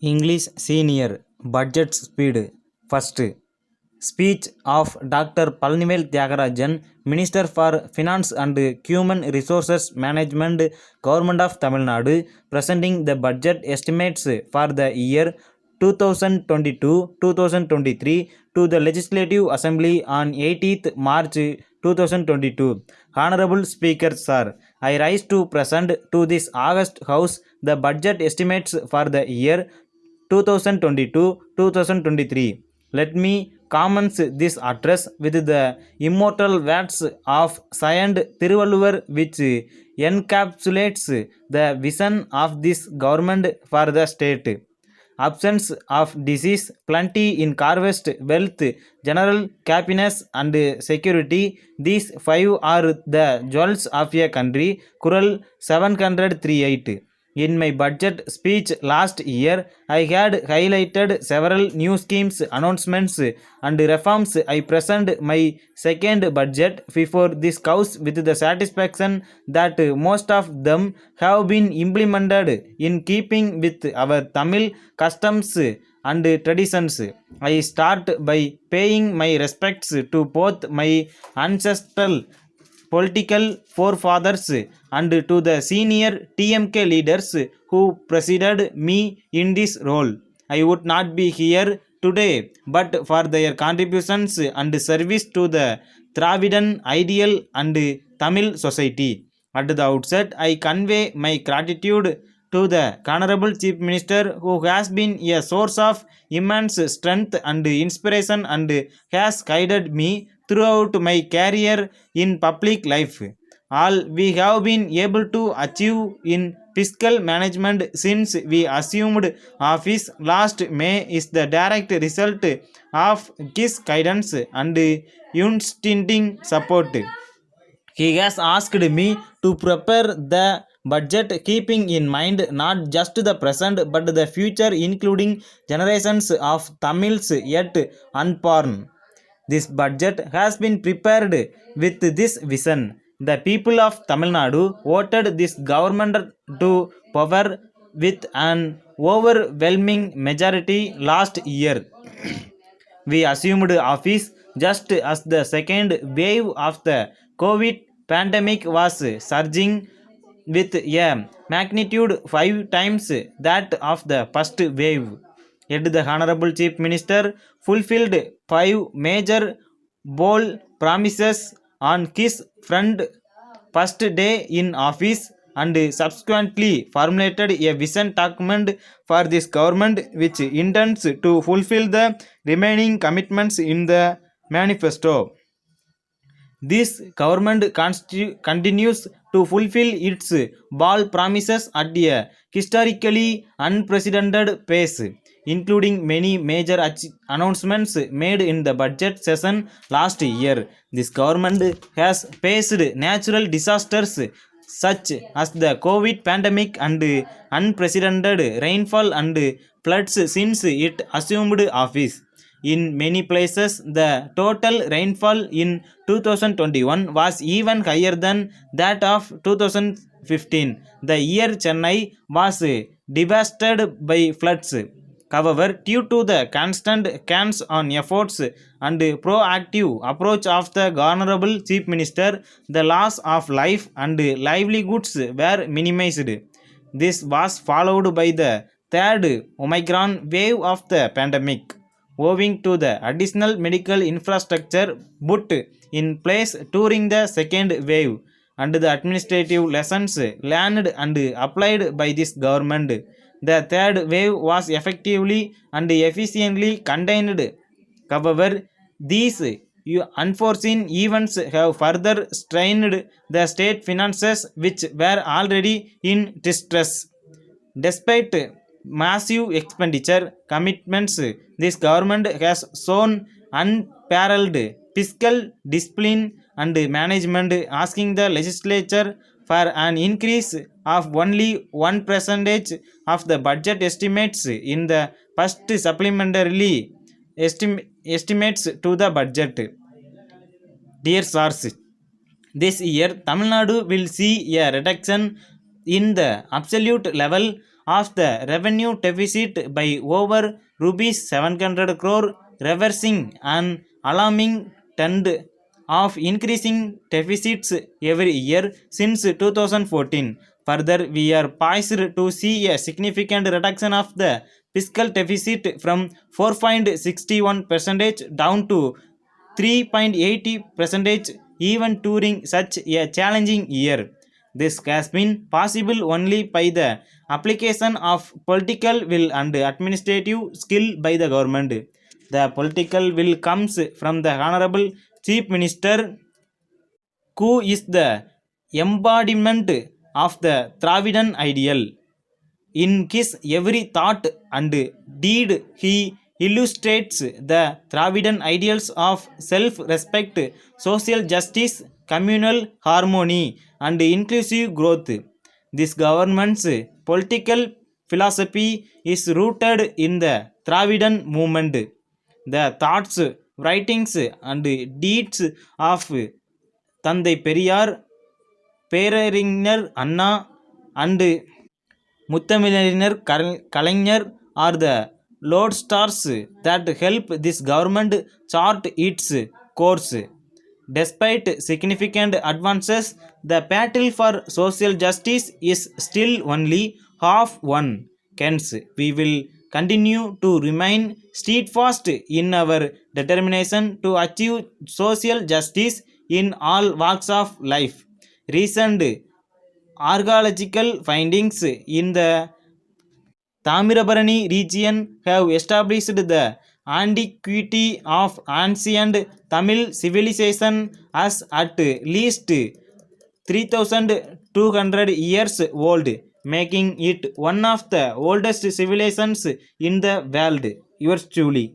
English Senior Budget Speed. First, speech of Dr. Palnivel Tyagarajan, Minister for Finance and Human Resources Management, Government of Tamil Nadu, presenting the budget estimates for the year 2022-2023 to the Legislative Assembly on 18th March 2022. Honorable Speaker, Sir, I rise to present to this August House the budget estimates for the year 2022-2023. Let me commence this address with the immortal words of Saint Thiruvalluvar, which encapsulates the vision of this government for the state. Absence of disease, plenty in harvest, wealth, general happiness and security. These five are the jewels of a country. Kural 738. In my budget speech last year, I had highlighted several new schemes, announcements, and reforms. I present my second budget before this House with the satisfaction that most of them have been implemented in keeping with our Tamil customs and traditions. I start by paying my respects to both my ancestral political forefathers and to the senior TMK leaders who preceded me in this role. I would not be here today but for their contributions and service to the Dravidan ideal and Tamil society. At the outset, I convey my gratitude to the Honorable Chief Minister, who has been a source of immense strength and inspiration and has guided me throughout my career in public life. All we have been able to achieve in fiscal management since we assumed office last May is the direct result of his guidance and unstinting support. He has asked me to prepare the budget keeping in mind not just the present but the future, including generations of Tamils yet unborn. This budget has been prepared with this vision. The people of Tamil Nadu voted this government to power with an overwhelming majority last year. We assumed office just as the second wave of the COVID pandemic was surging with a magnitude 5 times that of the first wave. Yet the Honorable Chief Minister fulfilled five major bold promises on his front first day in office and subsequently formulated a vision document for this government which intends to fulfill the remaining commitments in the manifesto. This government continues to fulfill its bold promises at a historically unprecedented pace, including many major announcements made in the budget session last year. This government has faced natural disasters such as the COVID pandemic and unprecedented rainfall and floods since it assumed office. In many places, the total rainfall in 2021 was even higher than that of 2015, the year Chennai was devastated by floods. However, due to the constant hands-on efforts and proactive approach of the Honorable Chief Minister, the loss of life and livelihoods were minimized. This was followed by the third Omicron wave of the pandemic, owing to the additional medical infrastructure put in place during the second wave and the administrative lessons learned and applied by this government. The third wave was effectively and efficiently contained. However, these unforeseen events have further strained the state finances, which were already in distress. Despite massive expenditure commitments, this government has shown unparalleled fiscal discipline and management, asking the legislature for an increase of only 1% of the budget estimates in the first supplementary estimates to the budget. Dear source, this year Tamil Nadu will see a reduction in the absolute level of the revenue deficit by over rupees 700 crore, reversing an alarming trend of increasing deficits every year since 2014. Further, we are poised to see a significant reduction of the fiscal deficit from 4.61% down to 3.80% even during such a challenging year. This has been possible only by the application of political will and administrative skill by the government. The political will comes from the Honorable Chief Minister, who is the embodiment of the Dravidan ideal. In his every thought and deed, he illustrates the Dravidan ideals of self respect, social justice, communal harmony, and inclusive growth. This government's political philosophy is rooted in the Dravidan movement. The thoughts, writings, and deeds of Tandai Periyar, பேரறிஞர் அண்ணா, and முத்தமிழறிஞர் கலைஞர் are the lodestars that help this government chart its course. Despite significant advances, the battle for social justice is still only half won. Hence, we will continue to remain steadfast in our determination to achieve social justice in all walks of life. Recent archaeological findings in the Tamirabarani region have established the antiquity of ancient Tamil civilization as at least 3200 years old, making it one of the oldest civilizations in the world. Yours truly.